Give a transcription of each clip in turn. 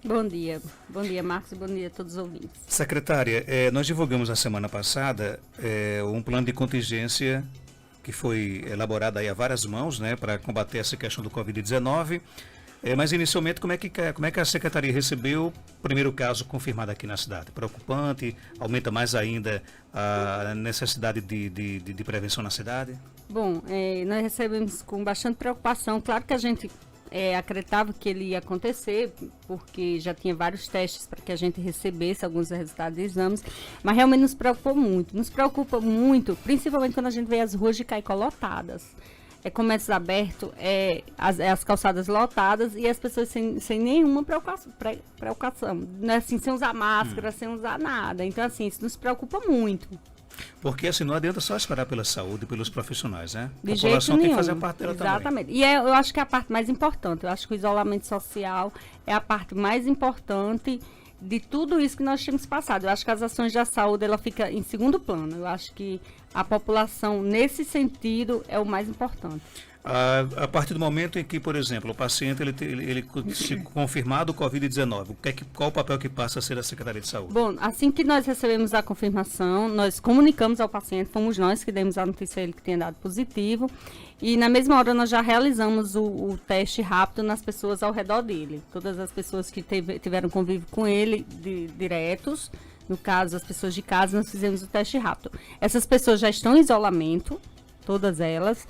Bom dia, Marcos, e bom dia a todos os ouvintes. Secretária, nós divulgamos na semana passada um plano de contingência que foi elaborado aí a várias mãos, né, para combater essa questão do Covid-19. Mas inicialmente, como é que a Secretaria recebeu o primeiro caso confirmado aqui na cidade? Preocupante? Aumenta mais ainda a necessidade de prevenção na cidade? Bom, nós recebemos com bastante preocupação. Claro que a gente acreditava que ele ia acontecer, porque já tinha vários testes para que a gente recebesse alguns resultados de exames, mas realmente nos preocupou muito. Nos preocupa muito, principalmente quando a gente vê as ruas de Caicó lotadas. Comércio aberto, as calçadas lotadas e as pessoas sem nenhuma preocupação, né? Assim, sem usar máscara, sem usar nada. Então, assim, isso nos preocupa muito. Porque assim, não adianta só esperar pela saúde e pelos profissionais, né? De a população jeito tem que nenhum. fazer a parte dela também. Exatamente. E eu acho que é a parte mais importante. Eu acho que o isolamento social é a parte mais importante de tudo isso que nós temos passado. Eu acho que as ações da saúde, ela fica em segundo plano. Eu acho que a população, nesse sentido, é o mais importante. A partir do momento em que, por exemplo, o paciente ele se confirmado o Covid-19, qual o papel que passa a ser da Secretaria de Saúde? Bom, assim que nós recebemos a confirmação, nós comunicamos ao paciente, fomos nós que demos a notícia a ele que tinha dado positivo, e na mesma hora nós já realizamos o teste rápido nas pessoas ao redor dele. Todas as pessoas que tiveram convívio com ele diretos, no caso as pessoas de casa, nós fizemos o teste rápido. Essas pessoas já estão em isolamento, todas elas,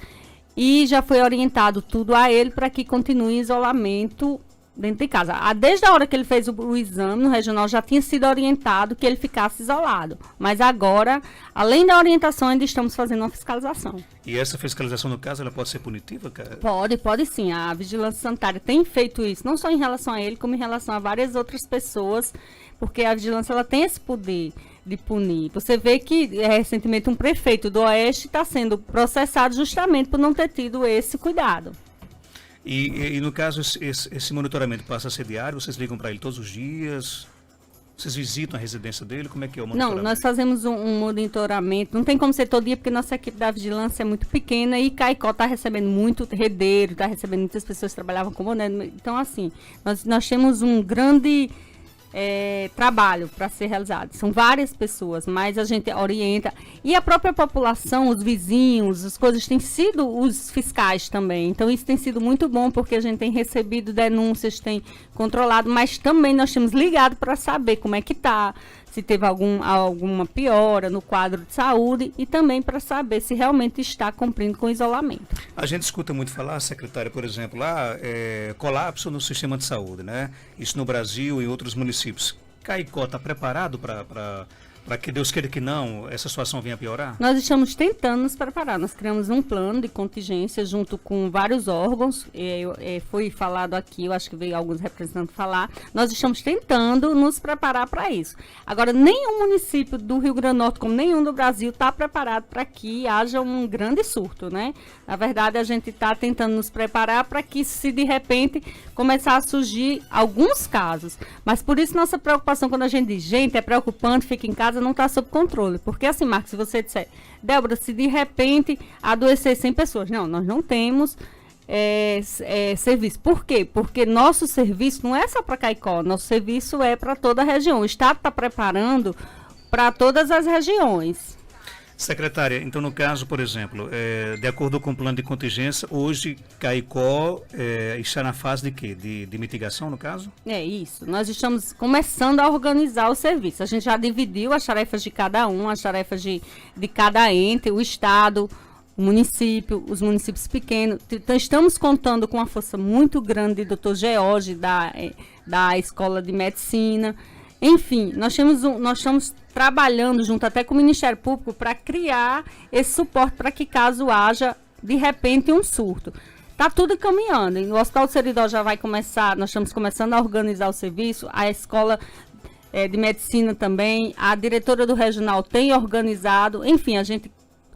e já foi orientado tudo a ele para que continue em isolamento dentro de casa. Desde a hora que ele fez o exame no regional, já tinha sido orientado que ele ficasse isolado. Mas agora, além da orientação, ainda estamos fazendo uma fiscalização. E essa fiscalização, no caso, ela pode ser punitiva, cara? Pode sim. A Vigilância Sanitária tem feito isso, não só em relação a ele, como em relação a várias outras pessoas, porque a vigilância ela tem esse poder de punir. Você vê que recentemente um prefeito do Oeste está sendo processado justamente por não ter tido esse cuidado. E no caso, esse monitoramento passa a ser diário? Vocês ligam para ele todos os dias? Vocês visitam a residência dele? Como é que é o monitoramento? Não, nós fazemos um monitoramento. Não tem como ser todo dia, porque nossa equipe da vigilância é muito pequena e Caicó está recebendo muito redeiro, está recebendo muitas pessoas que trabalhavam com boné. Então, assim, nós temos um grande trabalho para ser realizado. São várias pessoas, mas a gente orienta. E a própria população, os vizinhos, as coisas têm sido os fiscais também. Então isso tem sido muito bom, porque a gente tem recebido denúncias, tem controlado, mas também nós temos ligado para saber como é que está, se teve alguma piora no quadro de saúde e também para saber se realmente está cumprindo com o isolamento. A gente escuta muito falar, secretária, por exemplo, colapso no sistema de saúde, né? Isso no Brasil e em outros municípios. Caicó está preparado para que Deus queira que não, essa situação venha a piorar? Nós estamos tentando nos preparar. Nós criamos um plano de contingência junto com vários órgãos. Foi falado aqui, eu acho que veio alguns representantes falar. Nós estamos tentando nos preparar para isso. Agora, nenhum município do Rio Grande do Norte, como nenhum do Brasil, está preparado para que haja um grande surto, né? Na verdade, a gente está tentando nos preparar para que, se de repente começar a surgir alguns casos. Mas por isso nossa preocupação quando a gente diz, gente, é preocupante, fica em casa, não está sob controle. Porque assim, Marcos, se você disser, Débora, se de repente adoecer 100 pessoas, não, nós não temos serviço. Por quê? Porque nosso serviço não é só para Caicó, nosso serviço é para toda a região. O Estado está preparando para todas as regiões. Secretária, então no caso, por exemplo, de acordo com o plano de contingência, hoje Caicó está na fase de quê? De mitigação, no caso? É isso, nós estamos começando a organizar o serviço. A gente já dividiu as tarefas de cada um, as tarefas de cada ente, o Estado, o município, os municípios pequenos. Então, estamos contando com uma força muito grande do Dr. George, da Escola de Medicina. Enfim, nós estamos trabalhando junto até com o Ministério Público para criar esse suporte para que caso haja, de repente, um surto. Está tudo caminhando. O Hospital do Seridó já vai começar, nós estamos começando a organizar o serviço, a Escola de Medicina também, a diretora do Regional tem organizado, enfim, a gente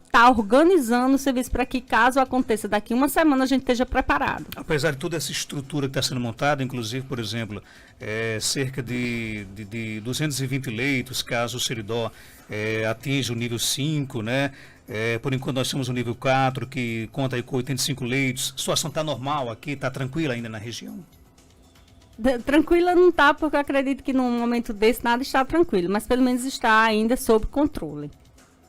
está organizando o serviço para que, caso aconteça daqui uma semana, a gente esteja preparado. Apesar de toda essa estrutura que está sendo montada, inclusive, por exemplo, cerca de 220 leitos, caso o Seridó atinja o nível 5, né? Por enquanto nós temos o nível 4, que conta aí com 85 leitos. A situação está normal aqui, está tranquila ainda na região? Tranquila não está, porque eu acredito que num momento desse nada está tranquilo, mas pelo menos está ainda sob controle.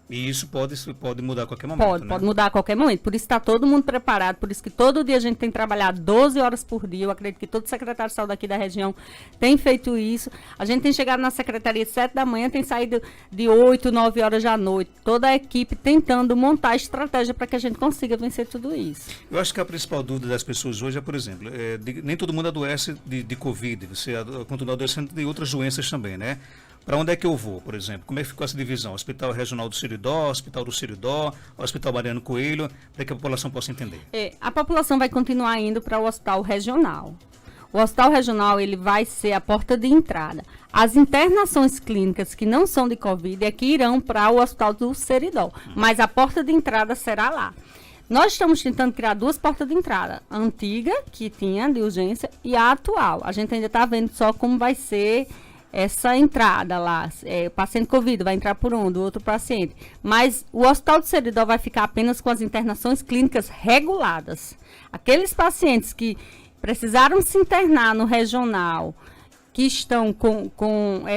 E isso pode mudar a qualquer momento, Pode mudar a qualquer momento. Por isso está todo mundo preparado, por isso que todo dia a gente tem trabalhado 12 horas por dia. Eu acredito que todo secretário de saúde aqui da região tem feito isso. A gente tem chegado na secretaria de 7 da manhã, tem saído de 8, 9 horas da noite. Toda a equipe tentando montar a estratégia para que a gente consiga vencer tudo isso. Eu acho que a principal dúvida das pessoas hoje é, por exemplo, nem todo mundo adoece de Covid, você continua adoecendo de outras doenças também, né? Para onde é que eu vou, por exemplo? Como é que ficou essa divisão? Hospital Regional do Seridó, Hospital do Seridó, Hospital Mariano Coelho, para que a população possa entender. A população vai continuar indo para o Hospital Regional. O Hospital Regional ele vai ser a porta de entrada. As internações clínicas que não são de Covid é que irão para o Hospital do Seridó, mas a porta de entrada será lá. Nós estamos tentando criar 2 portas de entrada. A antiga, que tinha de urgência, e a atual. A gente ainda está vendo só como vai ser essa entrada lá. O paciente Covid vai entrar por um, do outro paciente. Mas o Hospital do Seridó vai ficar apenas com as internações clínicas reguladas. Aqueles pacientes que precisaram se internar no regional, que estão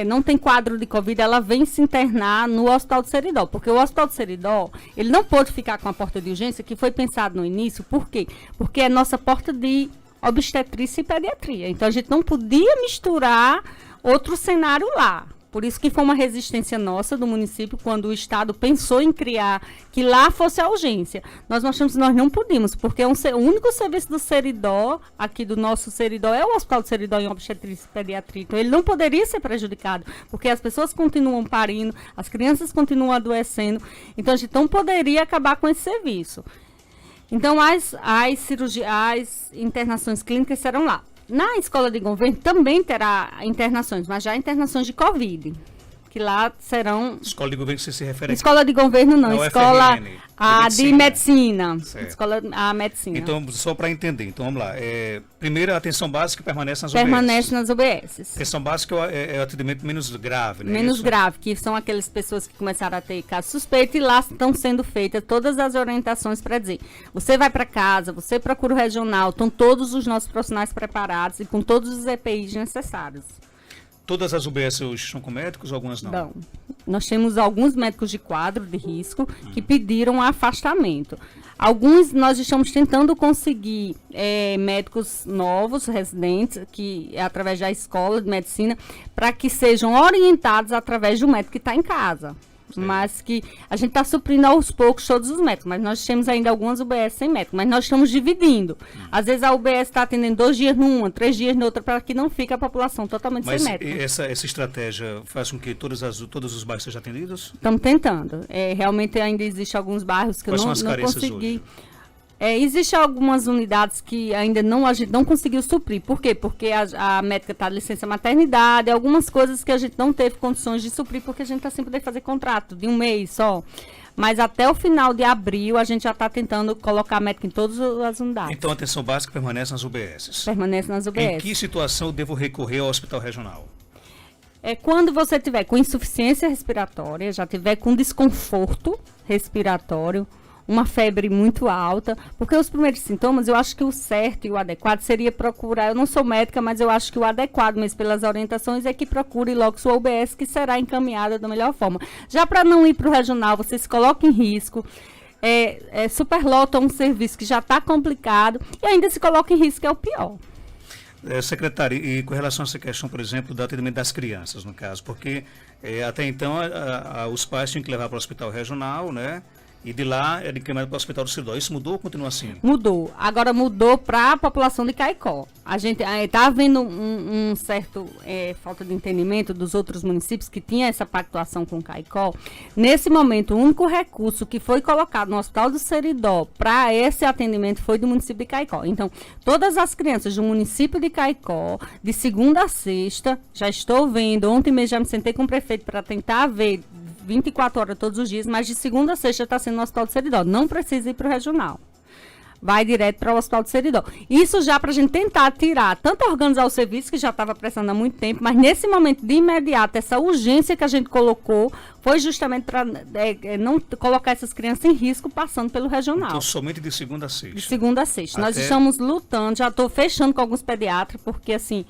não tem quadro de Covid, ela vem se internar no Hospital do Seridó. Porque o Hospital do Seridó, ele não pôde ficar com a porta de urgência, que foi pensado no início. Por quê? Porque é nossa porta de obstetrícia e pediatria. Então, a gente não podia misturar outro cenário lá. Por isso que foi uma resistência nossa do município quando o Estado pensou em criar que lá fosse a urgência. Nós achamos que nós não podíamos, porque o único serviço do Seridó, aqui do nosso Seridó, é o Hospital do Seridó em obstetrícia e pediatria. Então, ele não poderia ser prejudicado, porque as pessoas continuam parindo, as crianças continuam adoecendo. Então, a gente não poderia acabar com esse serviço. Então, as internações clínicas serão lá. Na escola de governo também terá internações, mas já internações de Covid, que lá serão... Escola de governo, você se refere a... Escola de governo não, escola de medicina. Certo. Escola a medicina. Então, só para entender, então vamos lá. Primeiro, a atenção básica permanece nas Permanece nas UBS. Atenção básica é o atendimento menos grave, né? Menos grave, que são aquelas pessoas que começaram a ter caso suspeito e lá estão sendo feitas todas as orientações para dizer, você vai para casa, você procura o regional, estão todos os nossos profissionais preparados e com todos os EPIs necessários. Todas as UBS hoje estão com médicos, algumas não? Não. Nós temos alguns médicos de quadro de risco que pediram afastamento. Alguns nós estamos tentando conseguir médicos novos, residentes, que através da escola de medicina, para que sejam orientados através do médico que está em casa. Sim. Mas que a gente está suprindo aos poucos todos os médicos, mas nós temos ainda algumas UBS sem médico, mas nós estamos dividindo. Às vezes a UBS está atendendo 2 dias numa, 3 dias na outra, para que não fique a população totalmente sem médico. Mas essa estratégia faz com que todos os bairros sejam atendidos? Estamos tentando. Realmente ainda existem alguns bairros que eu não consegui. Existem algumas unidades que ainda a gente não conseguiu suprir. Por quê? Porque a médica está de licença maternidade, algumas coisas que a gente não teve condições de suprir, porque a gente está sem poder fazer contrato de 1 mês só. Mas até o final de abril, a gente já está tentando colocar médica em todas as unidades. Então, a atenção básica permanece nas UBS? Permanece nas UBS. Em que situação eu devo recorrer ao hospital regional? Quando você tiver com insuficiência respiratória, já tiver com desconforto respiratório, uma febre muito alta, porque os primeiros sintomas, eu acho que o certo e o adequado seria procurar, eu não sou médica, mas eu acho que o adequado, mesmo pelas orientações, é que procure logo sua UBS, que será encaminhada da melhor forma. Já para não ir para o regional, você se coloca em risco, superlota um serviço que já está complicado, e ainda se coloca em risco, que é o pior. Secretário, e com relação a essa questão, por exemplo, do atendimento das crianças, no caso, porque até então os pais tinham que levar para o hospital regional, né? E de lá é encaminhado para o Hospital do Seridó. Isso mudou ou continua assim? Mudou. Agora mudou para a população de Caicó. A gente está havendo um certo falta de entendimento dos outros municípios que tinha essa pactuação com Caicó. Nesse momento, o único recurso que foi colocado no Hospital do Seridó para esse atendimento foi do município de Caicó. Então, todas as crianças do município de Caicó, de segunda a sexta, já estou vendo. Ontem mesmo já me sentei com o prefeito para tentar ver 24 horas todos os dias, mas de segunda a sexta está sendo no Hospital do Seridó. Não precisa ir para o regional. Vai direto para o Hospital do Seridó. Isso já para a gente tentar tirar, tanto organizar o serviço, que já estava prestando há muito tempo, mas nesse momento de imediato, essa urgência que a gente colocou foi justamente para não colocar essas crianças em risco passando pelo regional. Então, somente de segunda a sexta? De segunda a sexta. Nós estamos lutando, já estou fechando com alguns pediatras, porque assim...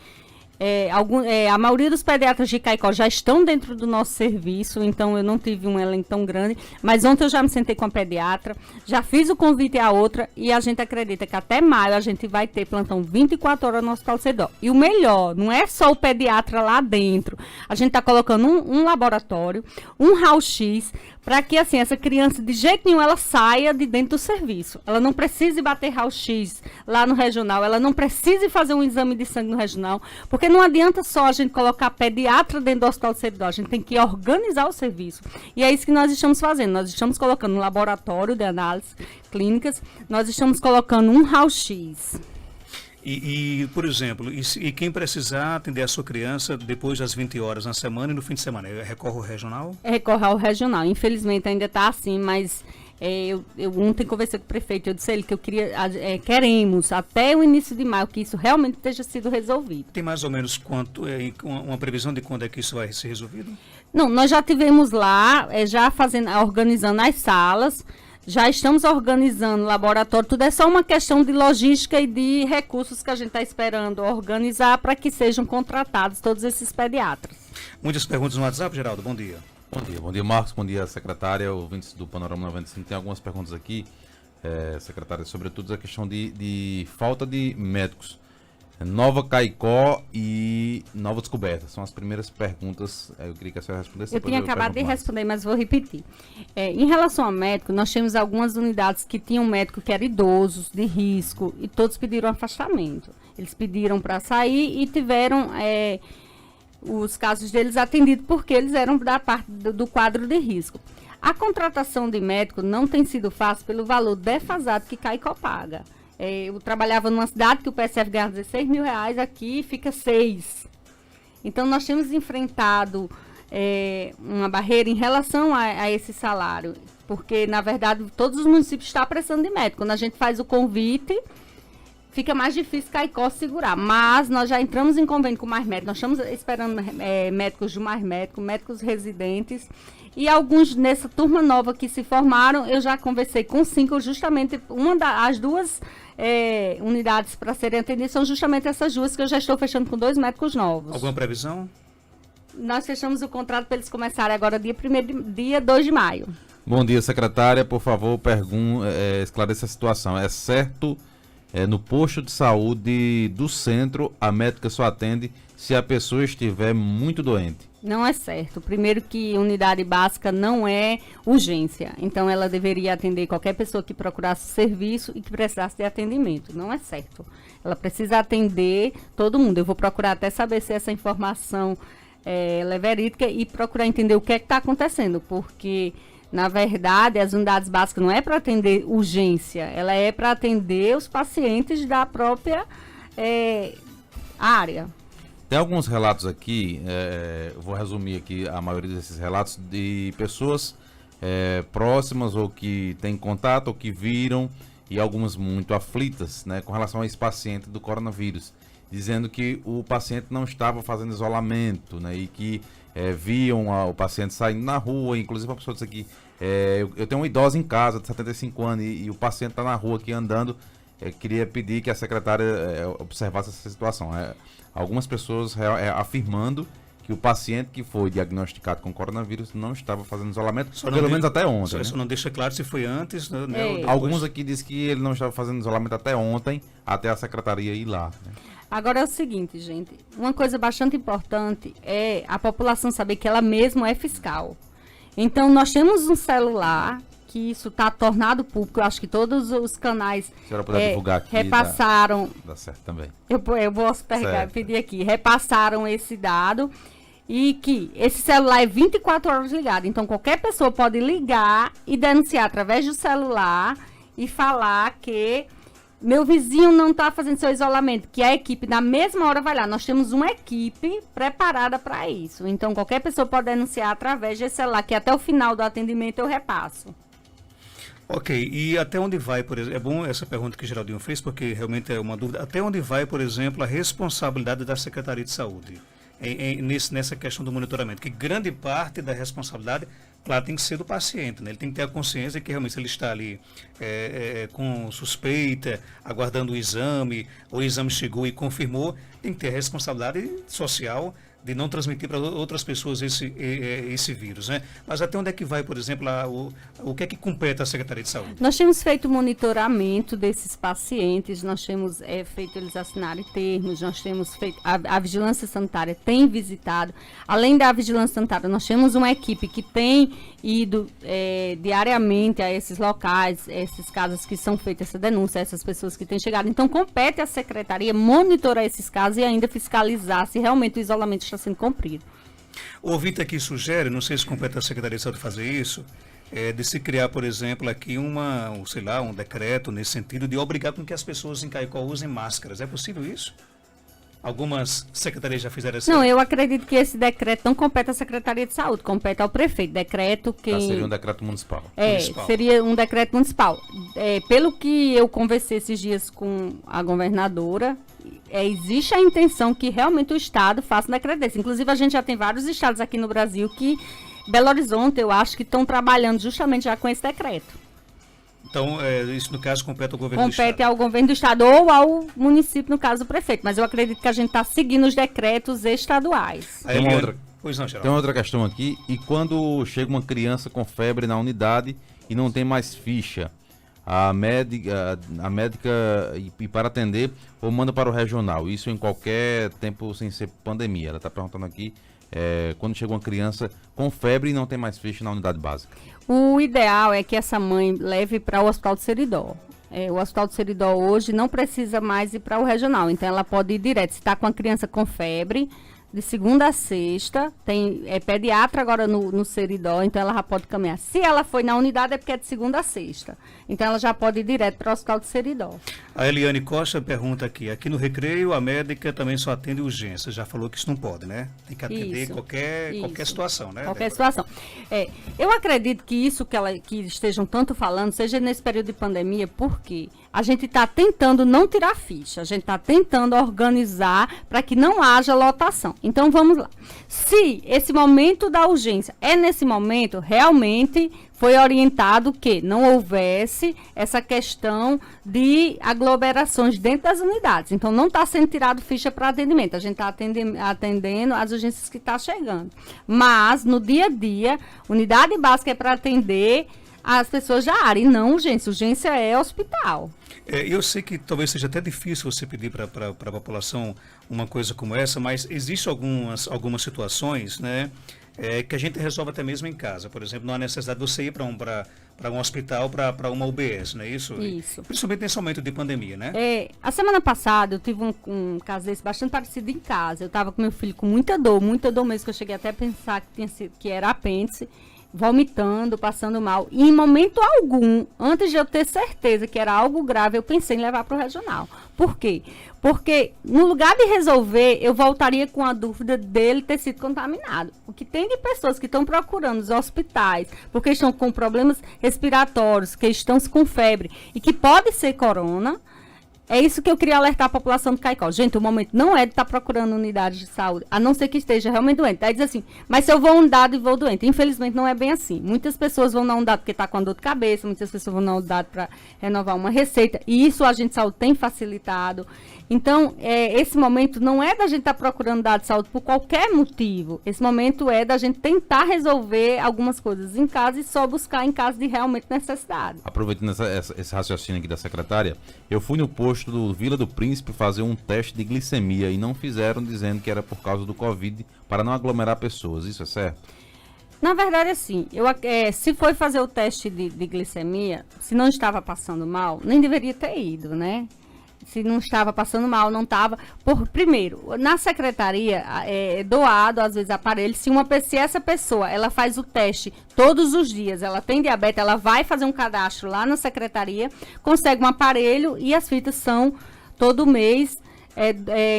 A maioria dos pediatras de Caicó já estão dentro do nosso serviço, então eu não tive um elenco tão grande, mas ontem eu já me sentei com a pediatra, já fiz o convite à outra e a gente acredita que até maio a gente vai ter plantão 24 horas no Hospital Cedó. E o melhor, não é só o pediatra lá dentro, a gente está colocando um laboratório, um raio-x, para que assim, essa criança de jeito nenhum ela saia de dentro do serviço. Ela não precise bater raio-x lá no regional, ela não precise fazer um exame de sangue no regional, porque não adianta só a gente colocar pediatra dentro do Hospital do Servidor, a gente tem que organizar o serviço. E é isso que nós estamos fazendo, nós estamos colocando um laboratório de análises clínicas, nós estamos colocando um raio-x. Por exemplo, e quem precisar atender a sua criança depois das 20 horas na semana e no fim de semana, recorre ao regional? Recorre ao regional. Infelizmente ainda está assim, mas eu ontem conversei com o prefeito, eu disse a ele que eu queremos até o início de maio que isso realmente esteja sido resolvido. Tem mais ou menos uma previsão de quando é que isso vai ser resolvido? Não, nós já tivemos lá, organizando as salas, já estamos organizando o laboratório, tudo é só uma questão de logística e de recursos que a gente está esperando organizar para que sejam contratados todos esses pediatras. Muitas perguntas no WhatsApp, Geraldo, bom dia. Bom dia Marcos, bom dia secretária, ouvintes do Panorama 95, tem algumas perguntas aqui, secretária, sobretudo a questão de falta de médicos. Nova Caicó e Nova Descoberta. São as primeiras perguntas. Eu queria que a senhora respondesse. Eu tinha acabado de responder, mas vou repetir. Em relação a médico, nós tínhamos algumas unidades que tinham médico que eram idosos, de risco, e todos pediram afastamento. Eles pediram para sair e tiveram os casos deles atendidos porque eles eram da parte do quadro de risco. A contratação de médico não tem sido fácil pelo valor defasado que Caicó paga. Eu trabalhava numa cidade que o PSF ganhava R$16.000, aqui fica 6. Então, nós temos enfrentado uma barreira em relação a esse salário, porque, na verdade, todos os municípios estão precisando de médico. Quando a gente faz o convite, fica mais difícil Caicó segurar, mas nós já entramos em convênio com mais médicos, nós estamos esperando médicos de mais médicos residentes, e alguns nessa turma nova que se formaram, eu já conversei com 5, justamente as duas unidades para serem atendidas são justamente essas duas que eu já estou fechando com 2 médicos novos. Alguma previsão? Nós fechamos o contrato para eles começarem agora dia 2 de maio. Bom dia, secretária, por favor, esclareça a situação. É certo, no posto de saúde do centro, a médica só atende se a pessoa estiver muito doente? Não é certo. Primeiro que unidade básica não é urgência. Então, ela deveria atender qualquer pessoa que procurasse serviço e que precisasse de atendimento. Não é certo. Ela precisa atender todo mundo. Eu vou procurar até saber se essa informação ela é verídica e procurar entender o que é que está acontecendo. Porque, na verdade, as unidades básicas não é para atender urgência. Ela é para atender os pacientes da própria área. Tem alguns relatos aqui, vou resumir aqui a maioria desses relatos, de pessoas próximas ou que têm contato ou que viram, e algumas muito aflitas, né, com relação a esse paciente do coronavírus, dizendo que o paciente não estava fazendo isolamento, né, e que viam o paciente saindo na rua. Inclusive a pessoa disse aqui, eu tenho uma idosa em casa de 75 anos e o paciente está na rua aqui andando. Queria pedir que a secretária observasse essa situação. Algumas pessoas afirmando que o paciente que foi diagnosticado com coronavírus não estava fazendo isolamento, pelo menos até ontem. Só não deixa claro se foi antes, né? Alguns aqui dizem que ele não estava fazendo isolamento até ontem, até a secretaria ir lá, né? Agora é o seguinte, gente, uma coisa bastante importante é a população saber que ela mesma é fiscal. Então, nós temos um celular que isso está tornado público. Eu acho que todos os canais a senhora puder divulgar aqui, repassaram. Dá certo também. Eu posso pedir aqui. Repassaram esse dado e que esse celular é 24 horas ligado. Então, qualquer pessoa pode ligar e denunciar através do celular e falar que meu vizinho não está fazendo seu isolamento, que a equipe na mesma hora vai lá. Nós temos uma equipe preparada para isso. Então, qualquer pessoa pode denunciar através desse celular, que até o final do atendimento eu repasso. Ok, e até onde vai, por exemplo, é bom essa pergunta que o Geraldinho fez, porque realmente é uma dúvida, até onde vai, por exemplo, a responsabilidade da Secretaria de Saúde? nessa questão do monitoramento, que grande parte da responsabilidade, claro, tem que ser do paciente, né? Ele tem que ter a consciência que realmente se ele está ali com suspeita, aguardando o exame chegou e confirmou, tem que ter a responsabilidade social de não transmitir para outras pessoas esse vírus, né? Mas até onde é que vai, por exemplo, o que é que compete à Secretaria de Saúde? Nós temos feito monitoramento desses pacientes, nós temos feito eles assinarem termos, nós temos feito, a vigilância sanitária tem visitado, além da vigilância sanitária, nós temos uma equipe que tem ido diariamente a esses locais, esses casos que são feitas essa denúncia, essas pessoas que têm chegado. Então, compete à Secretaria monitorar esses casos e ainda fiscalizar se realmente o isolamento está sendo cumprido. O ouvinte aqui sugere, não sei se compete à Secretaria de Saúde fazer isso, de se criar, por exemplo, aqui um decreto nesse sentido de obrigar com que as pessoas em Caicó usem máscaras. É possível isso? Algumas secretarias já fizeram essa... Não, eu acredito que esse decreto não compete à Secretaria de Saúde, compete ao prefeito. Decreto que... Seria um decreto municipal. Seria um decreto municipal. Pelo que eu conversei esses dias com a governadora, existe a intenção que realmente o Estado faça um decreto desse. Inclusive, a gente já tem vários estados aqui no Brasil que, Belo Horizonte, eu acho que estão trabalhando justamente já com esse decreto. Então, isso no caso compete ao governo do Estado? Compete ao governo do Estado ou ao município, no caso do prefeito. Mas eu acredito que a gente está seguindo os decretos estaduais. Tem uma outra questão aqui. E quando chega uma criança com febre na unidade e não tem mais ficha, a médica e para atender ou manda para o regional? Isso em qualquer tempo sem ser pandemia. Ela está perguntando aqui, quando chega uma criança com febre e não tem mais ficha na unidade básica. O ideal é que essa mãe leve para o Hospital do Seridó. O Hospital do Seridó hoje não precisa mais ir para o regional, então ela pode ir direto. Se está com a criança com febre, de segunda a sexta, tem pediatra agora no Seridó, então ela já pode caminhar. Se ela foi na unidade é porque é de segunda a sexta, então ela já pode ir direto para o Hospital do Seridó. A Eliane Costa pergunta aqui no Recreio a médica também só atende urgência, já falou que isso não pode, né? Tem que atender qualquer situação, né? Qualquer situação. Eu acredito que isso que estejam tanto falando seja nesse período de pandemia, porque a gente está tentando não tirar ficha, a gente está tentando organizar para que não haja lotação. Então, vamos lá. Se esse momento da urgência é nesse momento, realmente foi orientado que não houvesse essa questão de aglomerações dentro das unidades. Então, não está sendo tirado ficha para atendimento. A gente está atendendo as urgências que estão chegando. Mas, no dia a dia, unidade básica é para atender as pessoas da área, e não urgência. Urgência é hospital. Eu sei que talvez seja até difícil você pedir para a população uma coisa como essa, mas existem algumas situações, né, que a gente resolve até mesmo em casa. Por exemplo, não há necessidade de você ir para um hospital, para uma UBS, não é isso? Isso. Principalmente nesse momento de pandemia, né? A semana passada eu tive um caso desse bastante parecido em casa. Eu estava com meu filho com muita dor mesmo, que eu cheguei até a pensar que era apêndice, vomitando, passando mal. E em momento algum, antes de eu ter certeza que era algo grave, eu pensei em levar para o regional. Por quê? Porque no lugar de resolver, eu voltaria com a dúvida dele ter sido contaminado. O que tem de pessoas que estão procurando os hospitais, porque estão com problemas respiratórios, que estão com febre e que pode ser corona. É isso que eu queria alertar a população do Caicó. Gente, o momento não é de estar procurando unidades de saúde, a não ser que esteja realmente doente. Aí diz assim, mas se eu vou unidade e vou doente. Infelizmente não é bem assim. Muitas pessoas vão na unidade porque está com dor de cabeça, muitas pessoas vão na unidade para renovar uma receita. E isso a agente de saúde tem facilitado. Então, esse momento não é da gente estar procurando unidade de saúde por qualquer motivo. Esse momento é da gente tentar resolver algumas coisas em casa e só buscar em caso de realmente necessidade. Aproveitando esse raciocínio aqui da secretária, eu fui no posto do Vila do Príncipe fazer um teste de glicemia e não fizeram, dizendo que era por causa do Covid, para não aglomerar pessoas. Isso é certo? Na verdade, assim, se foi fazer o teste de glicemia, se não estava passando mal, nem deveria ter ido, né? Se não estava passando mal, não estava. Primeiro, na secretaria é doado, às vezes, aparelho. Se essa pessoa ela faz o teste todos os dias, ela tem diabetes, ela vai fazer um cadastro lá na secretaria, consegue um aparelho e as fitas são todo mês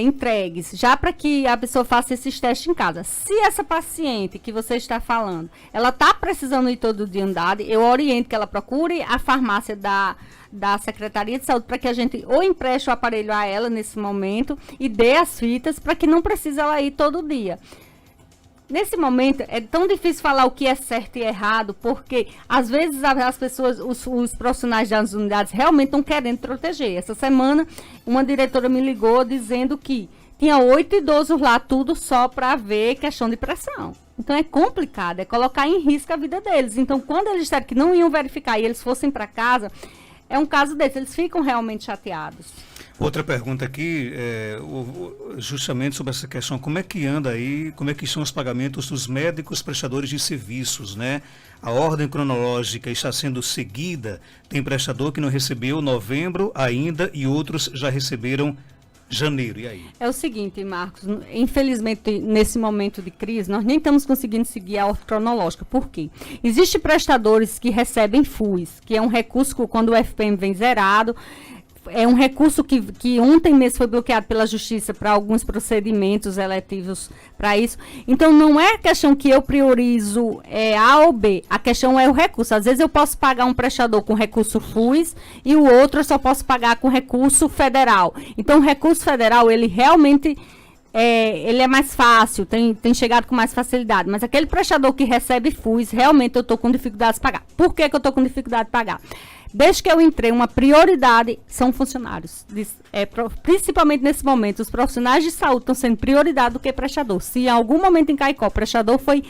entregues, já para que a pessoa faça esses testes em casa. Se essa paciente que você está falando, ela está precisando ir todo dia andar, eu oriento que ela procure a farmácia da da Secretaria de Saúde para que a gente ou empreste o aparelho a ela nesse momento e dê as fitas para que não precise ela ir todo dia. Nesse momento, é tão difícil falar o que é certo e errado, porque às vezes as pessoas, os profissionais das unidades realmente estão querendo proteger. Essa semana, uma diretora me ligou dizendo que tinha 8 idosos lá, tudo só para ver questão de pressão. Então é complicado, é colocar em risco a vida deles. Então, quando eles disseram que não iam verificar e eles fossem para casa, é um caso desse, eles ficam realmente chateados. Outra pergunta aqui, justamente sobre essa questão, como é que anda aí, como é que são os pagamentos dos médicos prestadores de serviços, né? A ordem cronológica está sendo seguida, tem prestador que não recebeu novembro ainda e outros já receberam janeiro, e aí? É o seguinte, Marcos, infelizmente, nesse momento de crise, nós nem estamos conseguindo seguir a ordem cronológica. Por quê? Existem prestadores que recebem FUS, que é um recurso que quando o FPM vem zerado, é um recurso que ontem mesmo foi bloqueado pela Justiça para alguns procedimentos eletivos para isso. Então, não é a questão que eu priorizo A ou B. A questão é o recurso. Às vezes eu posso pagar um prestador com recurso FUS e o outro eu só posso pagar com recurso federal. Então, o recurso federal, ele realmente... ele é mais fácil, tem chegado com mais facilidade. Mas aquele prestador que recebe FUS, realmente eu estou com dificuldade de pagar. Por que eu estou com dificuldade de pagar? Desde que eu entrei, uma prioridade são funcionários. Principalmente nesse momento, os profissionais de saúde estão sendo prioridade do que prestador. Se em algum momento em Caicó, prestador foi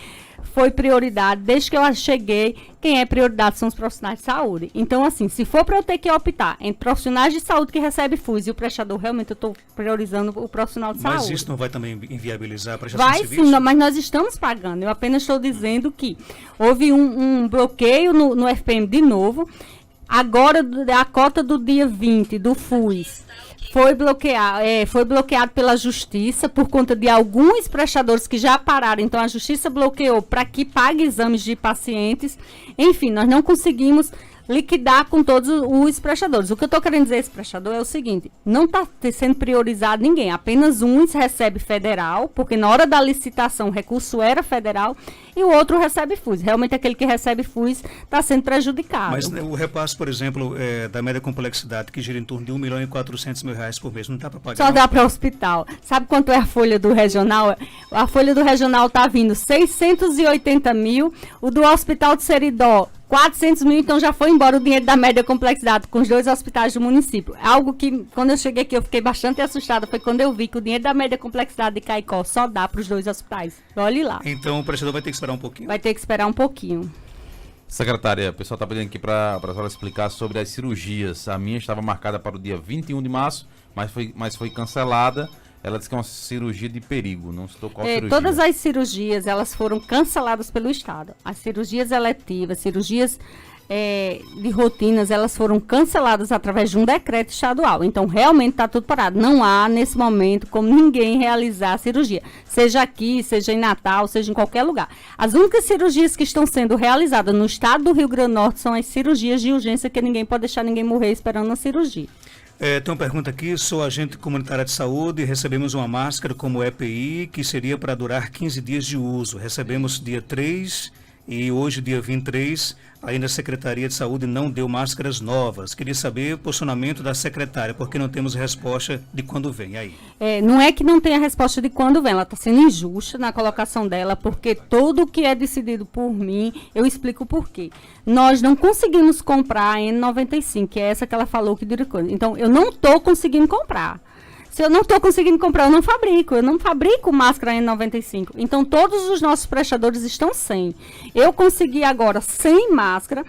prioridade, desde que eu cheguei, quem é prioridade são os profissionais de saúde. Então, assim, se for para eu ter que optar entre profissionais de saúde que recebem FUS e o prestador, realmente eu estou priorizando o profissional de saúde. Mas isso não vai também inviabilizar a prestação de serviço? Vai sim, mas nós estamos pagando. Eu apenas estou dizendo que houve um bloqueio no FPM de novo. Agora, a cota do dia 20 do FUS foi bloqueado pela Justiça por conta de alguns prestadores que já pararam. Então, a Justiça bloqueou para que pague exames de pacientes. Enfim, nós não conseguimos liquidar com todos os prestadores. O que eu estou querendo dizer esse prestador é o seguinte, não está sendo priorizado ninguém, apenas uns recebe federal, porque na hora da licitação o recurso era federal, e o outro recebe FUS. Realmente aquele que recebe FUS está sendo prejudicado. Mas o repasse, por exemplo, da média complexidade, que gira em torno de R$1.400.000 por mês, não dá para pagar? Só dá para o hospital. Sabe quanto é a folha do regional? A folha do regional está vindo 680 mil, o do hospital de Seridó 400 mil, então já foi embora o dinheiro da média complexidade com os 2 hospitais do município. Algo que, quando eu cheguei aqui, eu fiquei bastante assustada, foi quando eu vi que o dinheiro da média complexidade de Caicó só dá para os 2 hospitais. Olhe lá. Então o prestador vai ter que esperar um pouquinho? Vai ter que esperar um pouquinho. Secretária, o pessoal está pedindo aqui para a senhora explicar sobre as cirurgias. A minha estava marcada para o dia 21 de março, mas foi cancelada. Ela disse que é uma cirurgia de perigo, não citou qual cirurgia. Todas as cirurgias, elas foram canceladas pelo Estado. As cirurgias eletivas, cirurgias de rotinas, elas foram canceladas através de um decreto estadual. Então, realmente está tudo parado. Não há, nesse momento, como ninguém realizar a cirurgia. Seja aqui, seja em Natal, seja em qualquer lugar. As únicas cirurgias que estão sendo realizadas no estado do Rio Grande do Norte são as cirurgias de urgência, que ninguém pode deixar ninguém morrer esperando uma cirurgia. Tem uma pergunta aqui, sou agente comunitária de saúde, recebemos uma máscara como EPI, que seria para durar 15 dias de uso. Recebemos dia 3 e hoje, dia 23, ainda a Secretaria de Saúde não deu máscaras novas. Queria saber o posicionamento da secretária, porque não temos resposta de quando vem. Aí. Não é que não tenha resposta de quando vem, ela está sendo injusta na colocação dela, porque tudo que é decidido por mim, eu explico por quê. Nós não conseguimos comprar a N95, que é essa que ela falou que dura coisa. Então, eu não estou conseguindo comprar. Se eu não estou conseguindo comprar, eu não fabrico máscara N95. Então, todos os nossos prestadores estão sem. Eu consegui agora sem máscara,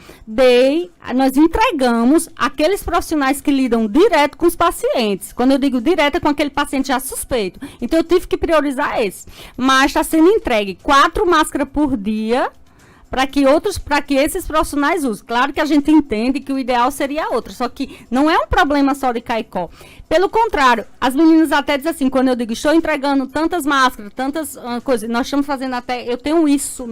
nós entregamos aqueles profissionais que lidam direto com os pacientes. Quando eu digo direto, é com aquele paciente já suspeito. Então, eu tive que priorizar esse. Mas está sendo entregue 4 máscaras por dia, para que esses profissionais usem. Claro que a gente entende que o ideal seria outro, só que não é um problema só de Caicó. Pelo contrário, as meninas até dizem assim, quando eu digo, estou entregando tantas máscaras, tantas coisas, nós estamos fazendo eu tenho isso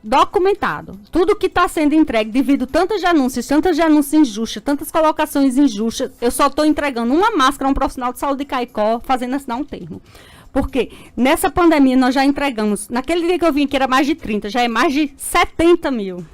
documentado. Tudo que está sendo entregue, devido tantas denúncias injustas, tantas colocações injustas, eu só estou entregando uma máscara a um profissional de saúde de Caicó, fazendo assinar um termo. Porque nessa pandemia nós já entregamos, naquele dia que eu vim aqui era mais de 30, já é mais de 70 mil.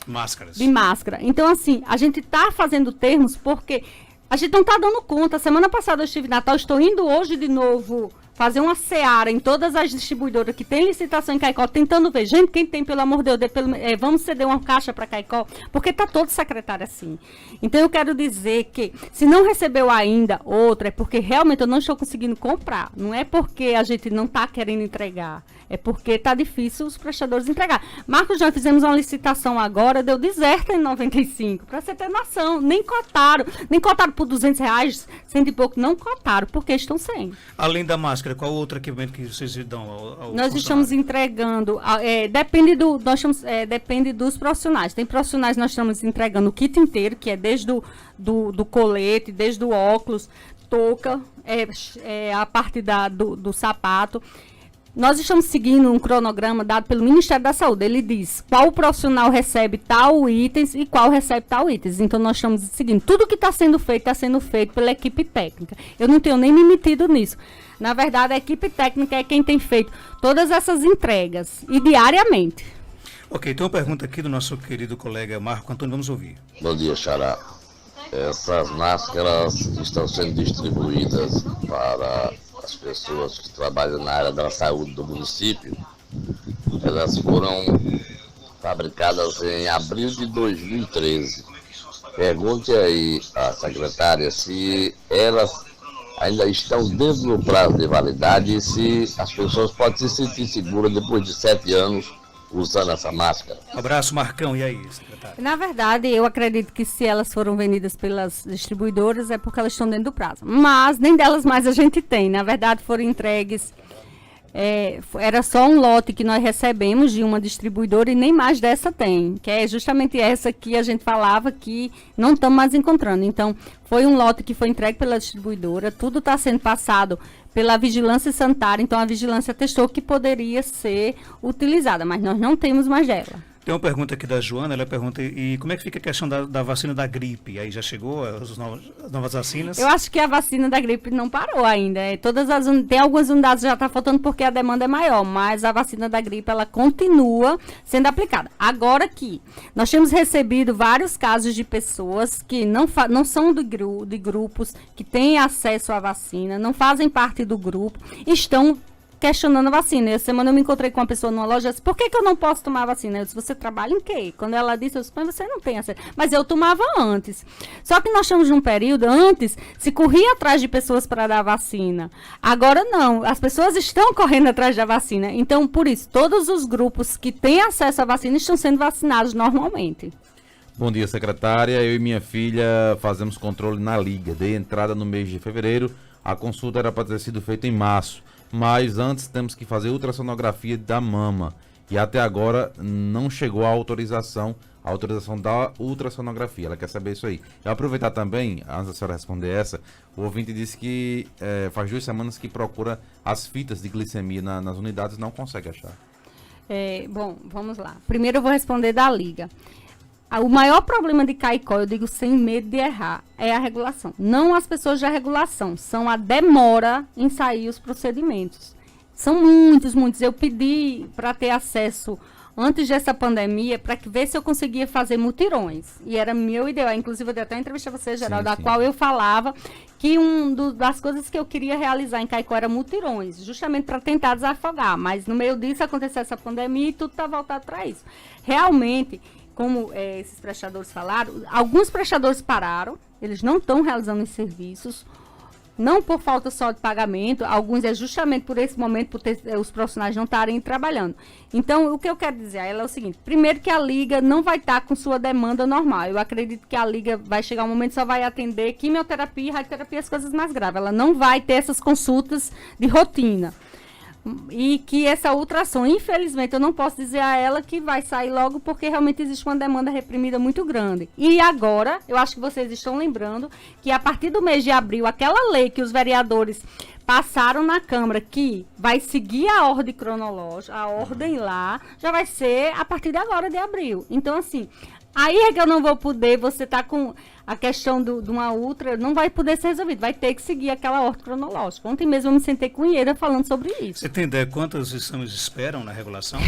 Máscaras. De máscara. Então, assim, a gente está fazendo termos porque a gente não está dando conta. Semana passada eu estive em Natal, estou indo hoje de novo fazer uma seara em todas as distribuidoras que tem licitação em Caicó, tentando ver, gente, quem tem, pelo amor de Deus, vamos ceder uma caixa para Caicó, porque está todo secretário assim. Então eu quero dizer que, se não recebeu ainda outra, é porque realmente eu não estou conseguindo comprar. Não é porque a gente não está querendo entregar, é porque está difícil os prestadores entregar. Marcos, já fizemos uma licitação agora, deu deserto em 95, para você ter noção, nem cotaram por R$200, cento e pouco, não cotaram, porque estão sem. Além da máscara, qual outro equipamento que vocês dão ao Nós estamos entregando, depende dos profissionais. Tem profissionais que nós estamos entregando o kit inteiro, que é desde do colete, desde o óculos, touca, a parte do sapato. Nós estamos seguindo um cronograma dado pelo Ministério da Saúde. Ele diz qual profissional recebe tal itens e qual recebe tal itens. Então, nós estamos seguindo. Tudo que está sendo feito pela equipe técnica. Eu não tenho nem me metido nisso. Na verdade, a equipe técnica é quem tem feito todas essas entregas, e diariamente. Ok, então uma pergunta aqui do nosso querido colega Marco Antônio, vamos ouvir. Bom dia, Xará. Essas máscaras estão sendo distribuídas para as pessoas que trabalham na área da saúde do município. Elas foram fabricadas em abril de 2013. Pergunte aí à secretária se elas ainda estão dentro do prazo de validade e se as pessoas podem se sentir seguras depois de 7 anos usando essa máscara. Um abraço, Marcão. E aí, secretário? Na verdade, eu acredito que se elas foram vendidas pelas distribuidoras é porque elas estão dentro do prazo. Mas nem delas mais a gente tem. Na verdade, foram entregues... era só um lote que nós recebemos de uma distribuidora e nem mais dessa tem, que é justamente essa que a gente falava que não estamos mais encontrando. Então, foi um lote que foi entregue pela distribuidora, tudo está sendo passado pela vigilância sanitária, então a vigilância testou que poderia ser utilizada, mas nós não temos mais dela. Tem uma pergunta aqui da Joana, ela pergunta, e como é que fica a questão da vacina da gripe? Aí já chegou as novas vacinas? Eu acho que a vacina da gripe não parou ainda. Tem algumas unidades que já está faltando porque a demanda é maior, mas a vacina da gripe, ela continua sendo aplicada. Agora que nós temos recebido vários casos de pessoas que não são de grupos, que têm acesso à vacina, não fazem parte do grupo, estão questionando a vacina. Essa semana eu me encontrei com uma pessoa numa loja e disse, por que eu não posso tomar a vacina? Eu disse, você trabalha em quê? Quando ela disse, eu disse, mas você não tem acesso. Mas eu tomava antes. Só que nós estamos num período, antes, se corria atrás de pessoas para dar vacina. Agora não, as pessoas estão correndo atrás da vacina. Então, por isso, todos os grupos que têm acesso à vacina estão sendo vacinados normalmente. Bom dia, secretária. Eu e minha filha fazemos controle na Liga. Dei entrada no mês de fevereiro. A consulta era para ter sido feita em março. Mas antes temos que fazer ultrassonografia da mama. E até agora não chegou a autorização da ultrassonografia. Ela quer saber isso aí. Eu aproveitar também, antes da senhora responder essa, o ouvinte disse que faz 2 semanas que procura as fitas de glicemia nas unidades e não consegue achar. Bom, vamos lá. Primeiro eu vou responder da Liga. O maior problema de Caicó, eu digo sem medo de errar, é a regulação. Não as pessoas da regulação, são a demora em sair os procedimentos. São muitos. Eu pedi para ter acesso antes dessa pandemia para ver se eu conseguia fazer mutirões. E era meu ideal. Inclusive, eu dei até uma entrevista a você, Geraldo, da qual eu falava que das coisas que eu queria realizar em Caicó era mutirões, justamente para tentar desafogar. Mas no meio disso aconteceu essa pandemia e tudo está voltado para isso. Realmente, como esses prestadores falaram, alguns prestadores pararam, eles não estão realizando os serviços, não por falta só de pagamento, alguns é justamente por esse momento, por os profissionais não estarem trabalhando. Então, o que eu quero dizer a ela é o seguinte, primeiro que a Liga não vai estar com sua demanda normal, eu acredito que a Liga vai chegar um momento que só vai atender quimioterapia e radioterapia, as coisas mais graves, ela não vai ter essas consultas de rotina. E que essa ultrassom, infelizmente, eu não posso dizer a ela que vai sair logo, porque realmente existe uma demanda reprimida muito grande. E agora, eu acho que vocês estão lembrando que a partir do mês de abril, aquela lei que os vereadores passaram na Câmara, que vai seguir a ordem cronológica, a ordem lá, já vai ser a partir de agora de abril. Então, assim, aí é que eu não vou poder, você tá com... a questão de uma ultra não vai poder ser resolvida, vai ter que seguir aquela ordem cronológica. Ontem mesmo eu me sentei com o Ieda falando sobre isso. Você tem ideia quantos exames esperam na regulação?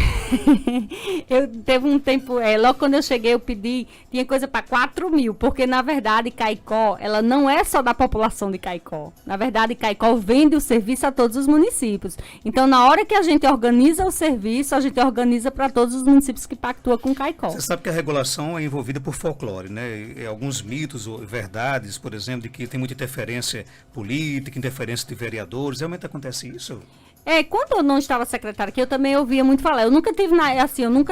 Teve um tempo, logo quando eu cheguei eu pedi, tinha coisa para 4 mil, porque na verdade Caicó, ela não é só da população de Caicó. Na verdade Caicó vende o serviço a todos os municípios. Então na hora que a gente organiza o serviço, a gente organiza para todos os municípios que pactuam com Caicó. Você sabe que a regulação é envolvida por folclore, né? E alguns mitos ou verdades, por exemplo, de que tem muita interferência política, interferência de vereadores. Realmente acontece isso? Quando eu não estava secretária aqui, eu também ouvia muito falar. Eu nunca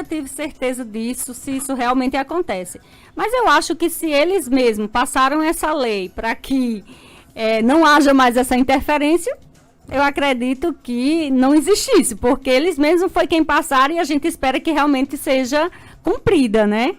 tive certeza disso, se isso realmente acontece. Mas eu acho que se eles mesmos passaram essa lei para que não haja mais essa interferência, eu acredito que não existisse, porque eles mesmos foi quem passaram e a gente espera que realmente seja cumprida, né?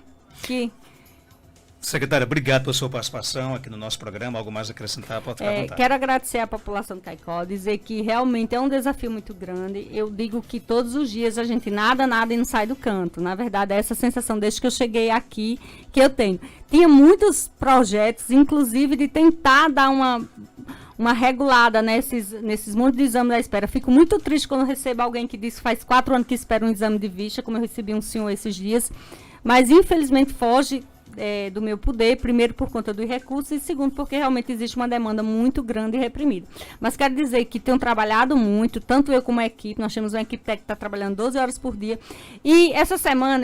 Secretária, obrigado pela sua participação aqui no nosso programa. Algo mais a acrescentar? Pode ficar à vontade. Quero agradecer à população de Caicó, dizer que realmente é um desafio muito grande. Eu digo que todos os dias a gente nada e não sai do canto. Na verdade, é essa sensação desde que eu cheguei aqui que eu tenho. Tinha muitos projetos, inclusive de tentar dar uma regulada nesses montes de exames da espera. Fico muito triste quando recebo alguém que diz que faz 4 anos que espera um exame de vista, como eu recebi um senhor esses dias. Mas, infelizmente, foge do meu poder, primeiro por conta dos recursos e segundo porque realmente existe uma demanda muito grande e reprimida. Mas quero dizer que tenho trabalhado muito, tanto eu como a equipe, nós temos uma equipe técnica que está trabalhando 12 horas por dia e essa semana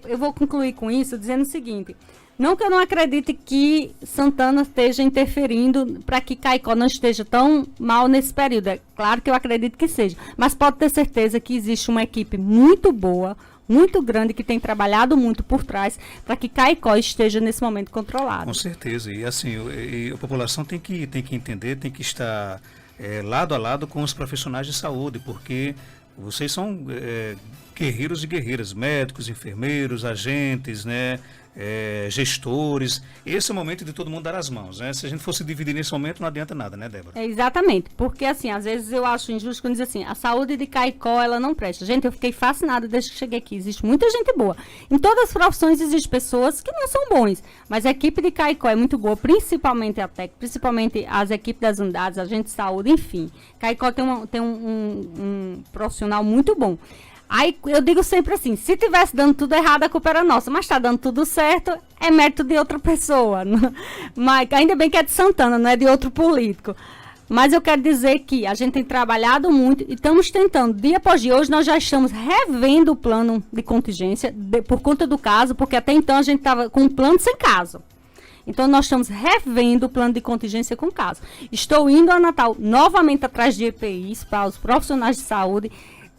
eu vou concluir com isso dizendo o seguinte: não que eu não acredite que Santana esteja interferindo para que Caicó não esteja tão mal nesse período. É claro que eu acredito que seja, mas pode ter certeza que existe uma equipe muito boa, muito grande, que tem trabalhado muito por trás para que Caicó esteja nesse momento controlado. Com certeza. E assim, a população tem que entender, tem que estar lado a lado com os profissionais de saúde, porque vocês são guerreiros e guerreiras, médicos, enfermeiros, agentes, né? Gestores. Esse é o momento de todo mundo dar as mãos, né? Se a gente fosse dividir nesse momento, não adianta nada, né, Débora? Exatamente, porque assim, às vezes eu acho injusto quando diz assim, a saúde de Caicó, ela não presta. Gente, eu fiquei fascinada desde que cheguei aqui, existe muita gente boa. Em todas as profissões existem pessoas que não são bons, mas a equipe de Caicó é muito boa, principalmente a técnica, principalmente as equipes das unidades, agentes de saúde, enfim. Caicó tem um profissional muito bom. Aí eu digo sempre assim, se tivesse dando tudo errado, a culpa era nossa, mas está dando tudo certo, é mérito de outra pessoa. Mas ainda bem que é de Santana, não é de outro político. Mas eu quero dizer que a gente tem trabalhado muito e estamos tentando, dia após dia, hoje nós já estamos revendo o plano de contingência por conta do caso, porque até então a gente estava com um plano sem caso. Então, nós estamos revendo o plano de contingência com caso. Estou indo a Natal novamente atrás de EPIs para os profissionais de saúde.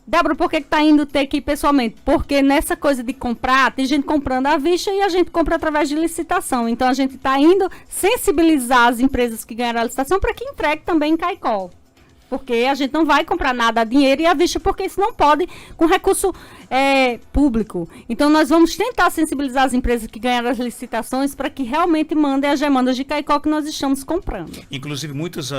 Débora, por que está indo ter que ir pessoalmente? Porque nessa coisa de comprar, tem gente comprando à vista e a gente compra através de licitação. Então, a gente está indo sensibilizar as empresas que ganharam a licitação para que entregue também em Caicó. Porque a gente não vai comprar nada a dinheiro e à vista, porque isso não pode com recurso público. Então, nós vamos tentar sensibilizar as empresas que ganharam as licitações para que realmente mandem as demandas de Caicó que nós estamos comprando. Inclusive, muitas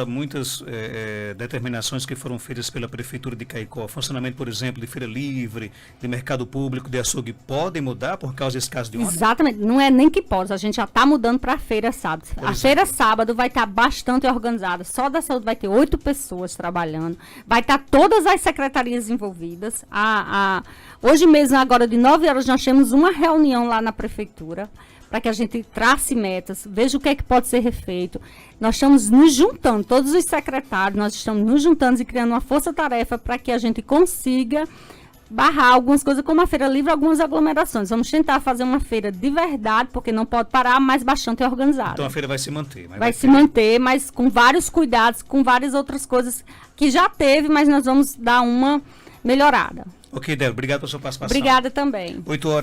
determinações que foram feitas pela Prefeitura de Caicó, funcionamento, por exemplo, de feira livre, de mercado público, de açougue, podem mudar por causa desse caso de ontem? Exatamente. Não é nem que pode, a gente já está mudando para a feira sábado. Feira sábado vai estar bastante organizada. Só da saúde vai ter 8 pessoas trabalhando. Vai estar todas as secretarias envolvidas. Hoje mesmo, agora de 9 horas, nós temos uma reunião lá na prefeitura para que a gente trace metas, veja o que é que pode ser refeito. Nós estamos nos juntando, todos os secretários, nós estamos nos juntando e criando uma força-tarefa para que a gente consiga barrar algumas coisas, como a feira livre, algumas aglomerações. Vamos tentar fazer uma feira de verdade, porque não pode parar, mas bastante organizada. Então a feira vai se manter. Vai se manter, mas com vários cuidados, com várias outras coisas que já teve, mas nós vamos dar uma melhorada. Ok, Débora, obrigado pela sua participação. Obrigada também. 8 horas.